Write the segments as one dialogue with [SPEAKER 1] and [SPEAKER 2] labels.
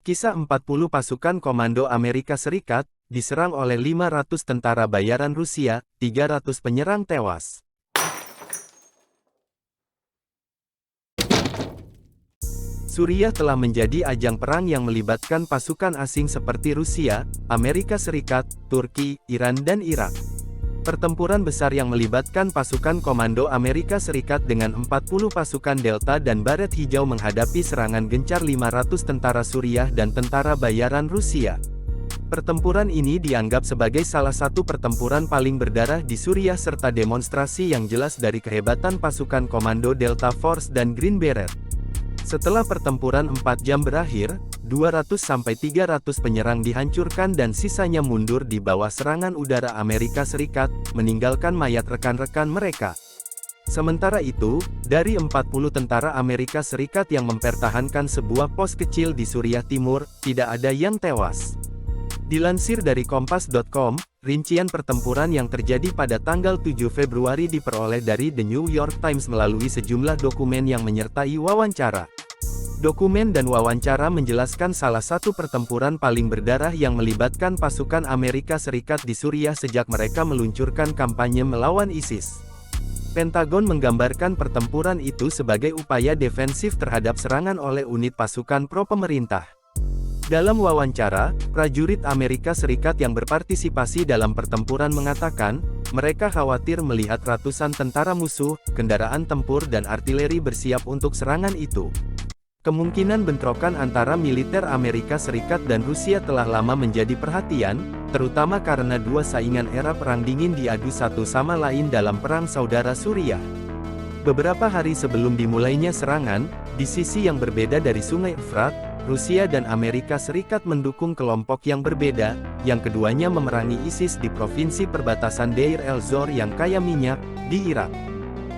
[SPEAKER 1] Kisah 40 pasukan komando Amerika Serikat, diserang oleh 500 tentara bayaran Rusia, 300 penyerang tewas. Suriah telah menjadi ajang perang yang melibatkan pasukan asing seperti Rusia, Amerika Serikat, Turki, Iran dan Irak. Pertempuran besar yang melibatkan pasukan komando Amerika Serikat dengan 40 pasukan Delta dan Baret Hijau menghadapi serangan gencar 500 tentara Suriah dan tentara bayaran Rusia. Pertempuran ini dianggap sebagai salah satu pertempuran paling berdarah di Suriah serta demonstrasi yang jelas dari kehebatan pasukan komando Delta Force dan Green Beret. Setelah pertempuran 4 jam berakhir, 200-300 penyerang dihancurkan dan sisanya mundur di bawah serangan udara Amerika Serikat, meninggalkan mayat rekan-rekan mereka. Sementara itu, dari 40 tentara Amerika Serikat yang mempertahankan sebuah pos kecil di Suriah Timur, tidak ada yang tewas. Dilansir dari Kompas.com, rincian pertempuran yang terjadi pada tanggal 7 Februari diperoleh dari The New York Times melalui sejumlah dokumen yang menyertai wawancara. Dokumen dan wawancara menjelaskan salah satu pertempuran paling berdarah yang melibatkan pasukan Amerika Serikat di Suriah sejak mereka meluncurkan kampanye melawan ISIS. Pentagon menggambarkan pertempuran itu sebagai upaya defensif terhadap serangan oleh unit pasukan pro-pemerintah. Dalam wawancara, prajurit Amerika Serikat yang berpartisipasi dalam pertempuran mengatakan, mereka khawatir melihat ratusan tentara musuh, kendaraan tempur dan artileri bersiap untuk serangan itu. Kemungkinan bentrokan antara militer Amerika Serikat dan Rusia telah lama menjadi perhatian, terutama karena dua saingan era Perang Dingin diadu satu sama lain dalam Perang Saudara Suriah. Beberapa hari sebelum dimulainya serangan, di sisi yang berbeda dari Sungai Efrat, Rusia dan Amerika Serikat mendukung kelompok yang berbeda, yang keduanya memerangi ISIS di provinsi perbatasan Deir el-Zor yang kaya minyak, di Irak.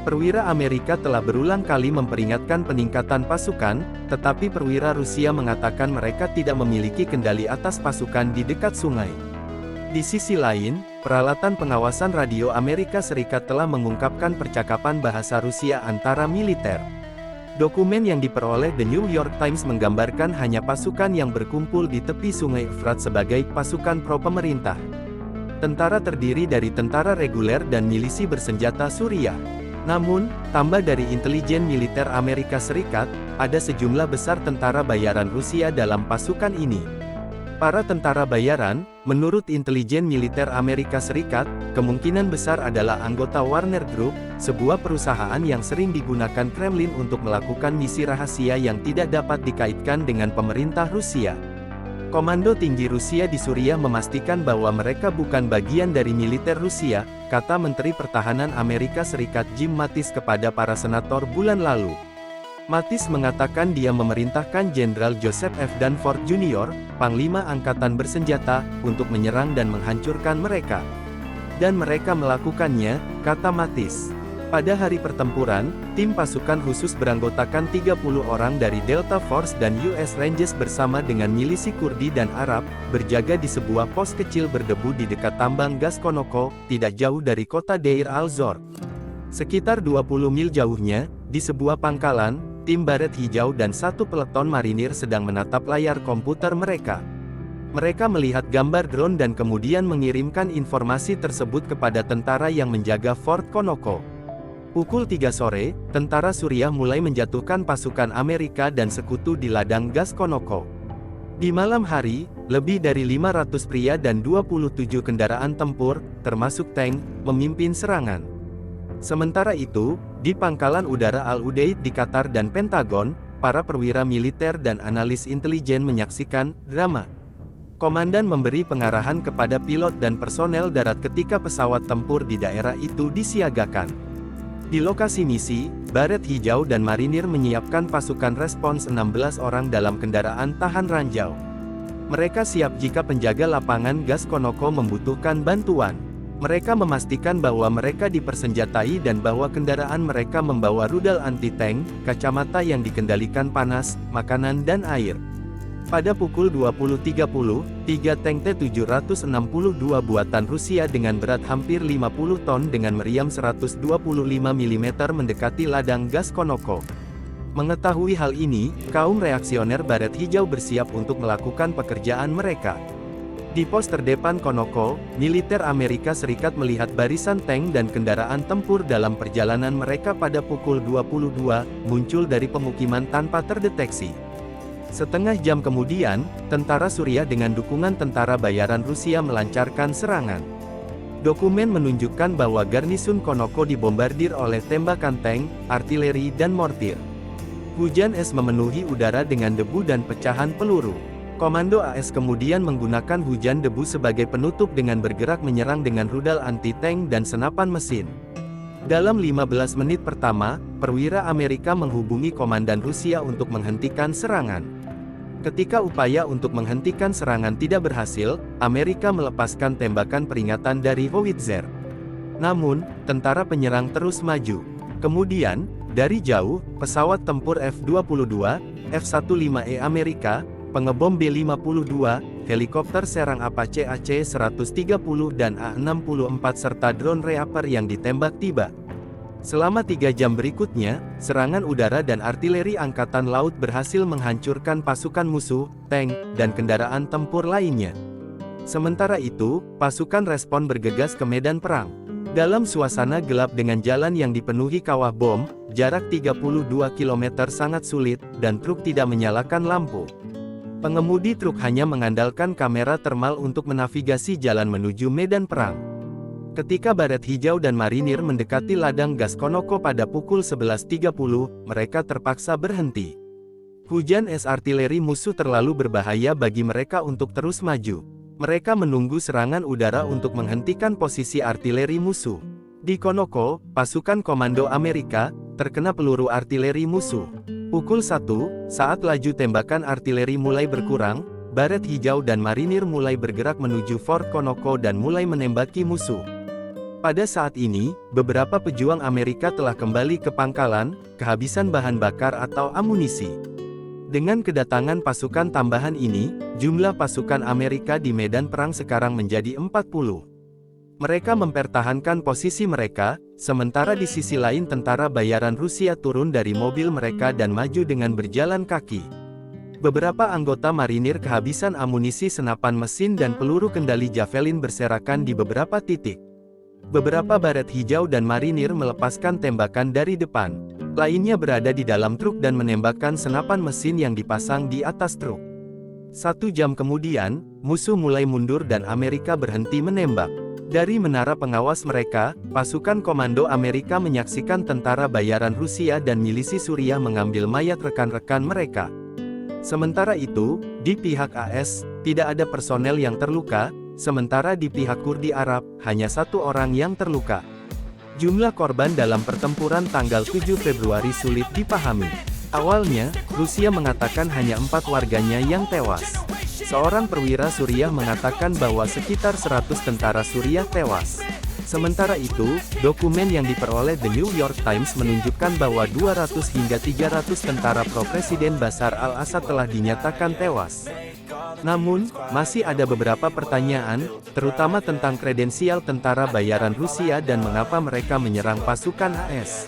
[SPEAKER 1] Perwira Amerika telah berulang kali memperingatkan peningkatan pasukan, tetapi perwira Rusia mengatakan mereka tidak memiliki kendali atas pasukan di dekat sungai. Di sisi lain, peralatan pengawasan radio Amerika Serikat telah mengungkapkan percakapan bahasa Rusia antara militer. Dokumen yang diperoleh The New York Times menggambarkan hanya pasukan yang berkumpul di tepi sungai Efrat sebagai pasukan pro-pemerintah. Tentara terdiri dari tentara reguler dan milisi bersenjata Suriah. Namun, tambah dari intelijen militer Amerika Serikat, ada sejumlah besar tentara bayaran Rusia dalam pasukan ini. Para tentara bayaran, menurut intelijen militer Amerika Serikat, kemungkinan besar adalah anggota Wagner Group, sebuah perusahaan yang sering digunakan Kremlin untuk melakukan misi rahasia yang tidak dapat dikaitkan dengan pemerintah Rusia. Komando tinggi Rusia di Suriah memastikan bahwa mereka bukan bagian dari militer Rusia, kata Menteri Pertahanan Amerika Serikat Jim Mattis kepada para senator bulan lalu. Mattis mengatakan dia memerintahkan Jenderal Joseph F. Dunford Jr., Panglima Angkatan Bersenjata, untuk menyerang dan menghancurkan mereka. Dan mereka melakukannya, kata Mattis. Pada hari pertempuran, tim pasukan khusus beranggotakan 30 orang dari Delta Force dan US Rangers bersama dengan milisi Kurdi dan Arab, berjaga di sebuah pos kecil berdebu di dekat tambang gas Konoko, tidak jauh dari kota Deir al-Zor. Sekitar 20 mil jauhnya, di sebuah pangkalan, tim Baret Hijau dan satu peleton marinir sedang menatap layar komputer mereka. Mereka melihat gambar drone dan kemudian mengirimkan informasi tersebut kepada tentara yang menjaga Fort Konoko. Pukul 3 sore, tentara Suriah mulai menjatuhkan pasukan Amerika dan sekutu di ladang gas Konoko. Di malam hari, lebih dari 500 pria dan 27 kendaraan tempur, termasuk tank, memimpin serangan. Sementara itu, di pangkalan udara Al-Udeid di Qatar dan Pentagon, para perwira militer dan analis intelijen menyaksikan drama. Komandan memberi pengarahan kepada pilot dan personel darat ketika pesawat tempur di daerah itu disiagakan. Di lokasi misi, Baret Hijau dan Marinir menyiapkan pasukan respons 16 orang dalam kendaraan tahan ranjau. Mereka siap jika penjaga lapangan gas Konoko membutuhkan bantuan. Mereka memastikan bahwa mereka dipersenjatai dan bahwa kendaraan mereka membawa rudal anti-tank, kacamata yang dikendalikan panas, makanan dan air. Pada pukul 20.30, 3 tank T-762 buatan Rusia dengan berat hampir 50 ton dengan meriam 125 mm mendekati ladang gas Konoko. Mengetahui hal ini, kaum reaksioner Baret Hijau bersiap untuk melakukan pekerjaan mereka. Di pos terdepan Konoko, militer Amerika Serikat melihat barisan tank dan kendaraan tempur dalam perjalanan mereka pada pukul 22, muncul dari pemukiman tanpa terdeteksi. Setengah jam kemudian, tentara Suriah dengan dukungan tentara bayaran Rusia melancarkan serangan. Dokumen menunjukkan bahwa garnisun Konoko dibombardir oleh tembakan tank, artileri dan mortir. Hujan es memenuhi udara dengan debu dan pecahan peluru. Komando AS kemudian menggunakan hujan debu sebagai penutup dengan bergerak menyerang dengan rudal anti-tank dan senapan mesin. Dalam 15 menit pertama, perwira Amerika menghubungi komandan Rusia untuk menghentikan serangan. Ketika upaya untuk menghentikan serangan tidak berhasil, Amerika melepaskan tembakan peringatan dari howitzer. Namun, tentara penyerang terus maju. Kemudian, dari jauh, pesawat tempur F-22, F-15E Amerika, pengebom B-52, helikopter serang Apache AC-130 dan A-64 serta drone Reaper yang ditembak tiba. Selama 3 jam berikutnya, serangan udara dan artileri angkatan laut berhasil menghancurkan pasukan musuh, tank, dan kendaraan tempur lainnya. Sementara itu, pasukan respon bergegas ke medan perang. Dalam suasana gelap dengan jalan yang dipenuhi kawah bom, jarak 32 km sangat sulit, dan truk tidak menyalakan lampu. Pengemudi truk hanya mengandalkan kamera termal untuk menavigasi jalan menuju medan perang. Ketika Baret Hijau dan marinir mendekati ladang gas Konoko pada pukul 11.30, mereka terpaksa berhenti. Hujan es artileri musuh terlalu berbahaya bagi mereka untuk terus maju. Mereka menunggu serangan udara untuk menghentikan posisi artileri musuh. Di Konoko, pasukan komando Amerika terkena peluru artileri musuh. Pukul 1, saat laju tembakan artileri mulai berkurang, Baret Hijau dan marinir mulai bergerak menuju Fort Konoko dan mulai menembaki musuh. Pada saat ini, beberapa pejuang Amerika telah kembali ke pangkalan, kehabisan bahan bakar atau amunisi. Dengan kedatangan pasukan tambahan ini, jumlah pasukan Amerika di medan perang sekarang menjadi 40. Mereka mempertahankan posisi mereka, sementara di sisi lain tentara bayaran Rusia turun dari mobil mereka dan maju dengan berjalan kaki. Beberapa anggota marinir kehabisan amunisi senapan mesin dan peluru kendali Javelin berserakan di beberapa titik. Beberapa Baret Hijau dan marinir melepaskan tembakan dari depan. Lainnya berada di dalam truk dan menembakkan senapan mesin yang dipasang di atas truk. 1 jam kemudian, musuh mulai mundur dan Amerika berhenti menembak. Dari menara pengawas mereka, pasukan komando Amerika menyaksikan tentara bayaran Rusia dan milisi Suriah mengambil mayat rekan-rekan mereka. Sementara itu, di pihak AS, tidak ada personel yang terluka, sementara di pihak Kurdi Arab, hanya 1 orang yang terluka. Jumlah korban dalam pertempuran tanggal 7 Februari sulit dipahami. Awalnya, Rusia mengatakan hanya 4 warganya yang tewas. Seorang perwira Suriah mengatakan bahwa sekitar 100 tentara Suriah tewas. Sementara itu, dokumen yang diperoleh The New York Times menunjukkan bahwa 200 hingga 300 tentara pro-Presiden Bashar al-Assad telah dinyatakan tewas. Namun, masih ada beberapa pertanyaan, terutama tentang kredensial tentara bayaran Rusia dan mengapa mereka menyerang pasukan AS.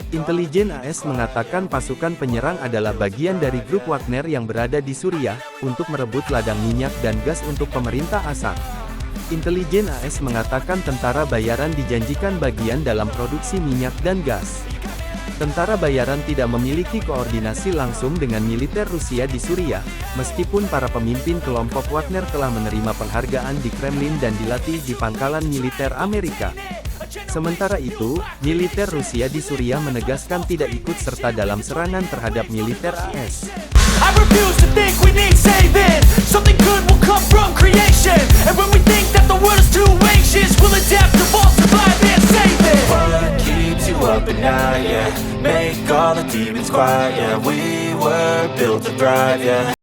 [SPEAKER 1] Intelijen AS mengatakan pasukan penyerang adalah bagian dari grup Wagner yang berada di Suriah, untuk merebut ladang minyak dan gas untuk pemerintah Assad. Intelijen AS mengatakan tentara bayaran dijanjikan bagian dalam produksi minyak dan gas. Tentara bayaran tidak memiliki koordinasi langsung dengan militer Rusia di Suriah, meskipun para pemimpin kelompok Wagner telah menerima penghargaan di Kremlin dan dilatih di pangkalan militer Amerika. Sementara itu, militer Rusia di Suriah menegaskan tidak ikut serta dalam serangan terhadap militer AS.
[SPEAKER 2] I refuse to think we need saving. Something good will come from creation. And when we think that the world is too anxious, we'll adapt, evolve, survive, and save it. What keeps you up at night, yeah? Make all the demons quiet, yeah. We were built to thrive, yeah.